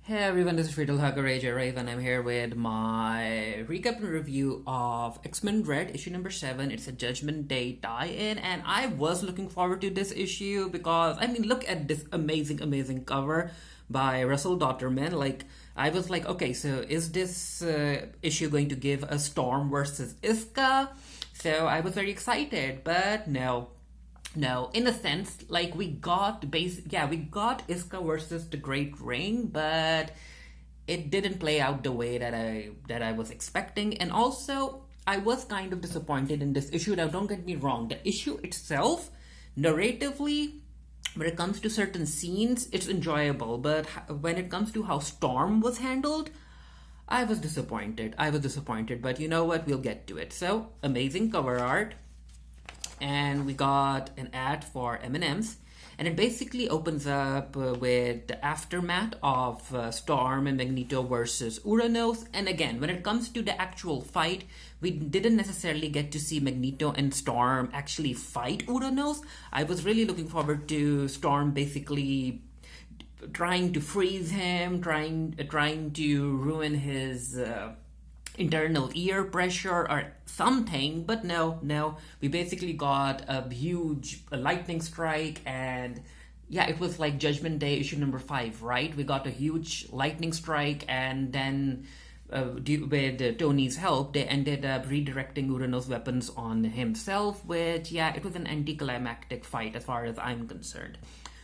Hey everyone, this is Friedel Hagarage and I'm here with my recap and review of X-Men Red, issue number 7. It's a Judgment Day tie-in, and I was looking forward to this issue because, I mean, look at this amazing cover by Russell Dotterman. I was like, okay, so is this issue going to give a Storm versus Isca? So I was very excited, but no. No, in a sense, we got Isca versus the Great Ring, but it didn't play out the way that I was expecting, and also I was kind of disappointed in this issue. Now, don't get me wrong, the issue itself, narratively, when it comes to certain scenes, it's enjoyable, but when it comes to how Storm was handled, I was disappointed, but you know what? We'll get to it. So, amazing cover art, and we got an ad for M&M's, and it basically opens up with the aftermath of Storm and Magneto versus Uranos. And again, when it comes to the actual fight, we didn't necessarily get to see Magneto and Storm actually fight Uranos. I was really looking forward to Storm basically trying to freeze him, trying to ruin his internal ear pressure or something, but no, we basically got a huge lightning strike. And yeah, it was like Judgment Day issue number 5, right? We got a huge lightning strike, and then with Tony's help, they ended up redirecting Uranos' weapons on himself, which, yeah, it was an anticlimactic fight as far as I'm concerned.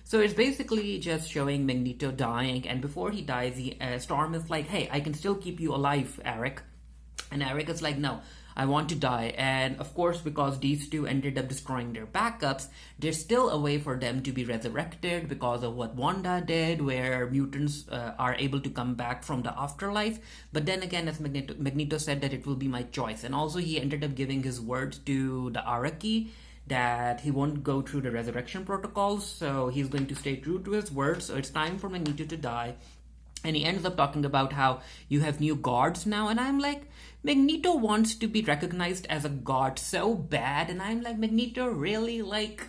So it's basically just showing Magneto dying, and before he dies, Storm is like, hey, I can still keep you alive, Eric. And Eric is like, no, I want to die. And of course, because these two ended up destroying their backups, there's still a way for them to be resurrected because of what Wanda did, where mutants are able to come back from the afterlife. But then again, as Magneto said that it will be my choice. And also he ended up giving his word to the Arakko that he won't go through the resurrection protocols. So he's going to stay true to his word. So it's time for Magneto to die. And he ends up talking about how you have new gods now. And I'm like, Magneto wants to be recognized as a god so bad. And I'm like, Magneto, really? Like,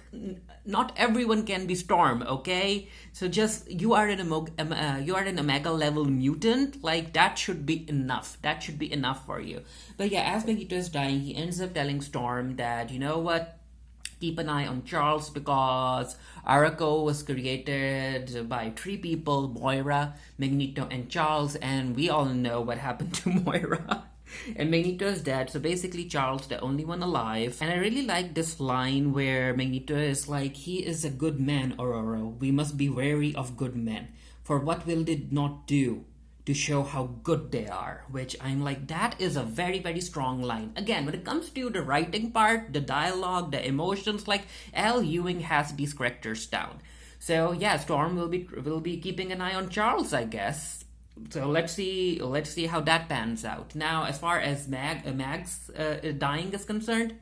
not everyone can be Storm, okay? So just, you are an Omega level mutant. Like, that should be enough. That should be enough for you. But yeah, as Magneto is dying, he ends up telling Storm that, you know what? Keep an eye on Charles, because Arakko was created by 3 people, Moira, Magneto, and Charles, and we all know what happened to Moira. And Magneto is dead, so basically Charles the only one alive. And I really like this line where Magneto is like, he is a good man, Aurora. We must be wary of good men, for what will they not do to show how good they are, which I'm like, that is a very strong line. Again, when it comes to the writing part, the dialogue, the emotions, like, Al Ewing has these characters down. So yeah, Storm will be keeping an eye on Charles, I guess. So let's see how that pans out. Now, as far as Mag's dying is concerned,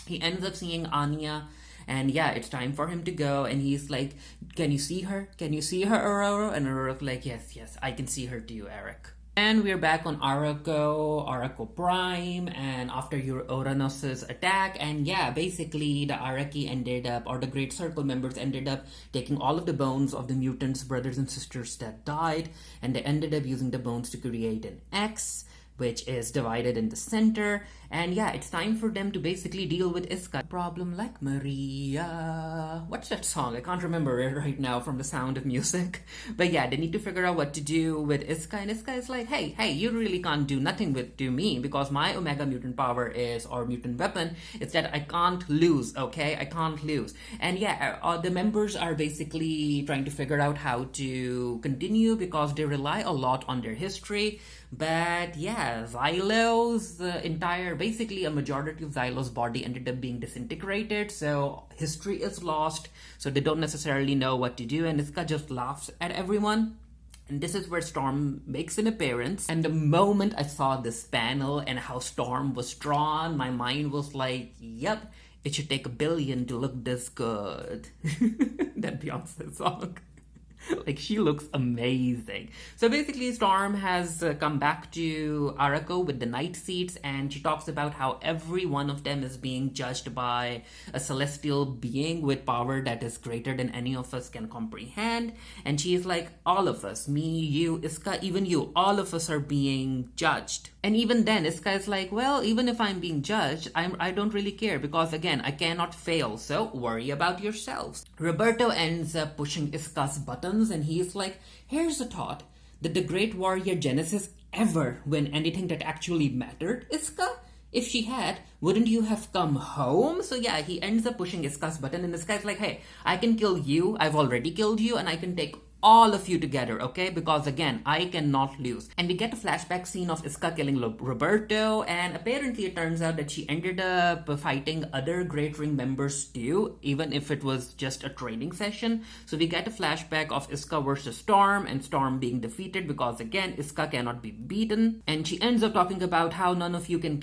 he ends up seeing Anya. And yeah, it's time for him to go. And he's like, can you see her? Can you see her, Aurora? And Aurora's like, yes, I can see her too, Eric. And we're back on Arakko Prime, and after Uranos' attack, and yeah, basically the Arakko ended up, or the Great Circle members ended up taking all of the bones of the mutants, brothers and sisters that died, and they ended up using the bones to create an X, which is divided in the center. And yeah, it's time for them to basically deal with Isca. Problem like Maria. What's that song? I can't remember it right now from the sound of music. But yeah, they need to figure out what to do with Isca. And Isca is like, hey, you really can't do nothing to me, because my Omega mutant power is, or mutant weapon, is that I can't lose, okay? I can't lose. And yeah, the members are basically trying to figure out how to continue, because they rely a lot on their history. But yeah, Xylo's basically a majority of Xylo's body ended up being disintegrated, so history is lost, so they don't necessarily know what to do, and Isca just laughs at everyone. And this is where Storm makes an appearance. And the moment I saw this panel and how Storm was drawn, my mind was like, yep, it should take $1 billion to look this good. That Beyonce song. Like, she looks amazing. So basically, Storm has come back to Arakko with the Night Seats, and she talks about how every one of them is being judged by a celestial being with power that is greater than any of us can comprehend. And she's like, all of us, me, you, Isca, even you, all of us are being judged. And even then, Isca is like, well, even if I'm being judged, I don't really care, because again, I cannot fail, so worry about yourselves. Roberto ends up pushing Isca's buttons, and he's like, here's a thought. Did the great warrior Genesis ever win anything that actually mattered, Isca? If she had, wouldn't you have come home? So yeah, he ends up pushing Isca's button, and Isca's like, hey, I can kill you, I've already killed you, and I can take all of you together, okay? Because again, I cannot lose. And we get a flashback scene of Isca killing Roberto, and apparently it turns out that she ended up fighting other Great Ring members too, even if it was just a training session. So we get a flashback of Isca versus Storm, and Storm being defeated because again, Isca cannot be beaten. And she ends up talking about how none of you can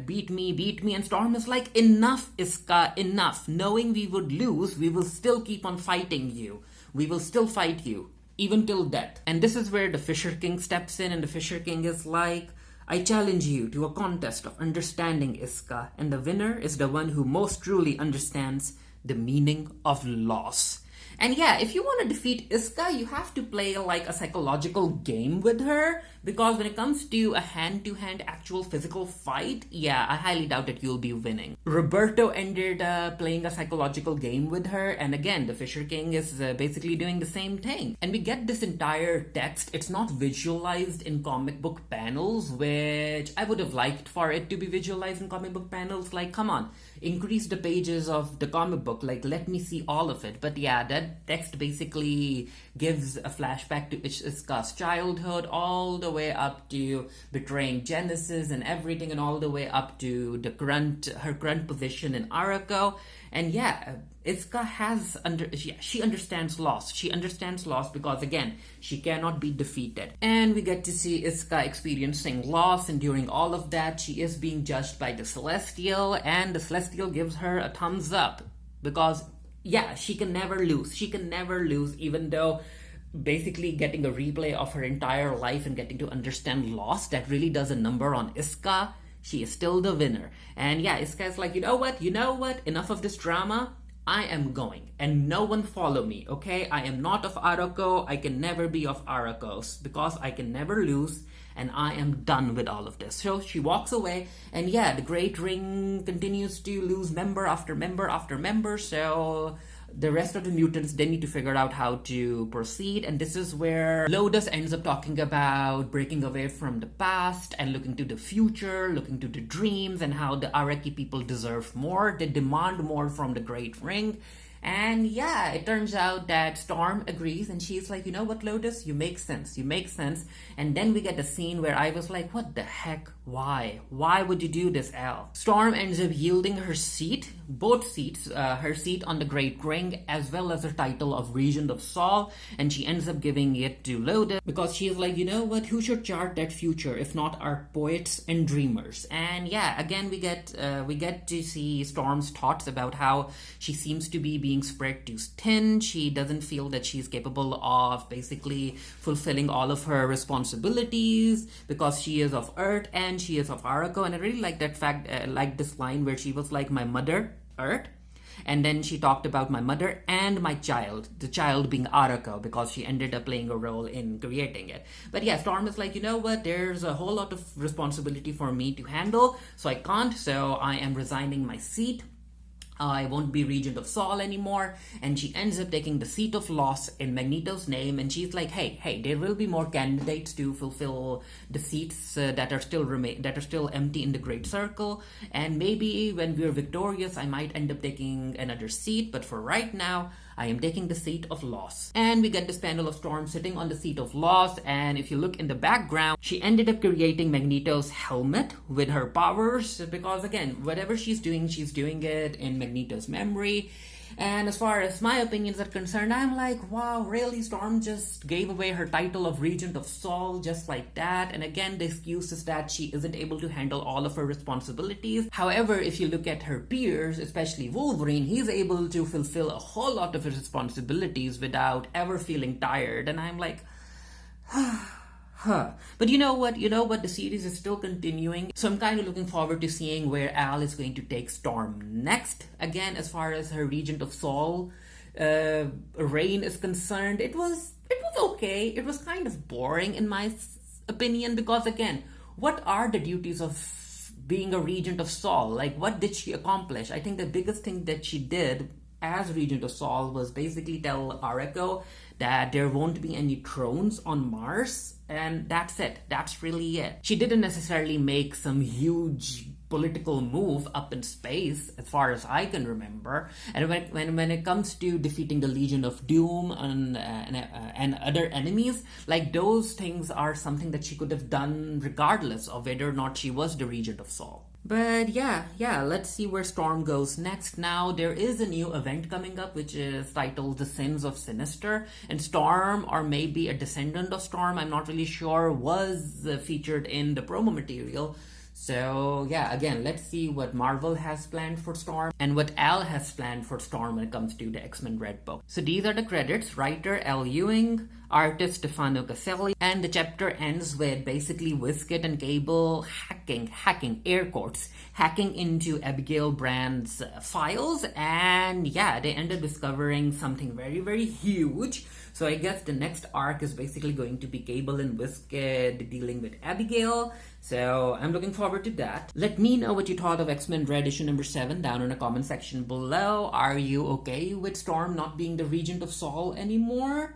beat me, and Storm is like, enough, Isca, enough. Knowing we would lose, we will still keep on fighting you. We will still fight you, even till death. And this is where the Fisher King steps in, and the Fisher King is like, I challenge you to a contest of understanding, Isca, and the winner is the one who most truly understands the meaning of loss. And yeah, if you want to defeat Isca, you have to play like a psychological game with her, because when it comes to a hand-to-hand actual physical fight, yeah, I highly doubt that you'll be winning. Roberto ended up playing a psychological game with her, and again, the Fisher King is basically doing the same thing. And we get this entire text. It's not visualized in comic book panels, which I would have liked for it to be visualized in comic book panels. Like, come on, increase the pages of the comic book, like, let me see all of it. But yeah, that text basically gives a flashback to Isca's childhood, all the way up to betraying Genesis and everything, and all the way up to her current position in Arakko. And yeah, Isca she understands loss. She understands loss because again, she cannot be defeated. And we get to see Isca experiencing loss, and during all of that, she is being judged by the Celestial, and the Celestial gives her a thumbs up because yeah, she can never lose. She can never lose, even though basically getting a replay of her entire life and getting to understand loss, that really does a number on Isca. She is still the winner. And yeah, Isca is like, you know what, enough of this drama. I am going, and no one follow me, okay? I am not of Arakko. I can never be of Arakko's, because I can never lose, and I am done with all of this. So she walks away, and yeah, the Great Ring continues to lose member after member after member, so the rest of the mutants, they need to figure out how to proceed. And this is where Lotus ends up talking about breaking away from the past and looking to the future, looking to the dreams, and how the Arakko people deserve more. They demand more from the Great Ring. And yeah, it turns out that Storm agrees, and she's like, you know what, Lotus, you make sense. And then we get a scene where I was like, what the heck? Why would you do this, Al? Storm ends up yielding her seat, both seats, her seat on the Great Ring, as well as her title of Regent of Sol, and she ends up giving it to Lotus, because she's like, you know what, who should chart that future if not our poets and dreamers? And yeah, again, we get to see Storm's thoughts about how she seems to be being spread too thin. She doesn't feel that she's capable of basically fulfilling all of her responsibilities because she is of Earth and she is of Arakko. And I really like that fact, like this line where she was like, my mother, Earth, and then she talked about my mother and my child, the child being Arakko, because she ended up playing a role in creating it. But yeah, Storm is like, you know what, there's a whole lot of responsibility for me to handle, so I can't, so I am resigning my seat. I won't be Regent of Sol anymore. And she ends up taking the seat of loss in Magneto's name, and she's like, hey, there will be more candidates to fulfill the seats that are still empty in the Great Circle, and maybe when we're victorious I might end up taking another seat, but for right now I am taking the seat of loss. And we get this panel of Storm sitting on the seat of loss, and if you look in the background, she ended up creating Magneto's helmet with her powers, because again, whatever she's doing it in Magneto's memory. And as far as my opinions are concerned, I'm like, wow, really? Storm just gave away her title of Regent of Sol just like that. And again, the excuse is that she isn't able to handle all of her responsibilities. However, if you look at her peers, especially Wolverine, he's able to fulfill a whole lot of his responsibilities without ever feeling tired. And I'm like, huh. But you know what? The series is still continuing. So I'm kind of looking forward to seeing where Al is going to take Storm next. Again, as far as her Regent of Sol reign is concerned, it was okay. It was kind of boring in my opinion, because again, what are the duties of being a Regent of Sol? Like, what did she accomplish? I think the biggest thing that she did as Regent of Sol was basically tell Arakko that there won't be any thrones on Mars, and that's it. That's really it. She didn't necessarily make some huge political move up in space, as far as I can remember. And when it comes to defeating the Legion of Doom and other enemies, like, those things are something that she could have done regardless of whether or not she was the Regent of Sol. But yeah, let's see where Storm goes next. Now, there is a new event coming up, which is titled The Sins of Sinister. And Storm, or maybe a descendant of Storm, I'm not really sure, was featured in the promo material. So yeah, again, let's see what Marvel has planned for Storm and what Al has planned for Storm when it comes to the X-Men Red Book. So these are the credits: writer L. Ewing, artist Stefano Caselli, and the chapter ends with basically Wiskit and Cable hacking, air quotes, hacking into Abigail Brand's files, and yeah, they end up discovering something very, very huge. So I guess the next arc is basically going to be Cable and Wiskit dealing with Abigail. So I'm looking forward to that. Let me know what you thought of X-Men Red issue number 7 down in the comment section below. Are you okay with Storm not being the Regent of Sol anymore?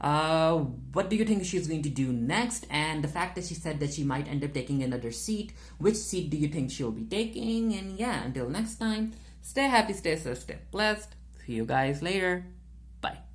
What do you think she's going to do next? And the fact that she said that she might end up taking another seat, which seat do you think she'll be taking? And yeah, until next time, stay happy, stay safe, stay blessed. See you guys later. Bye.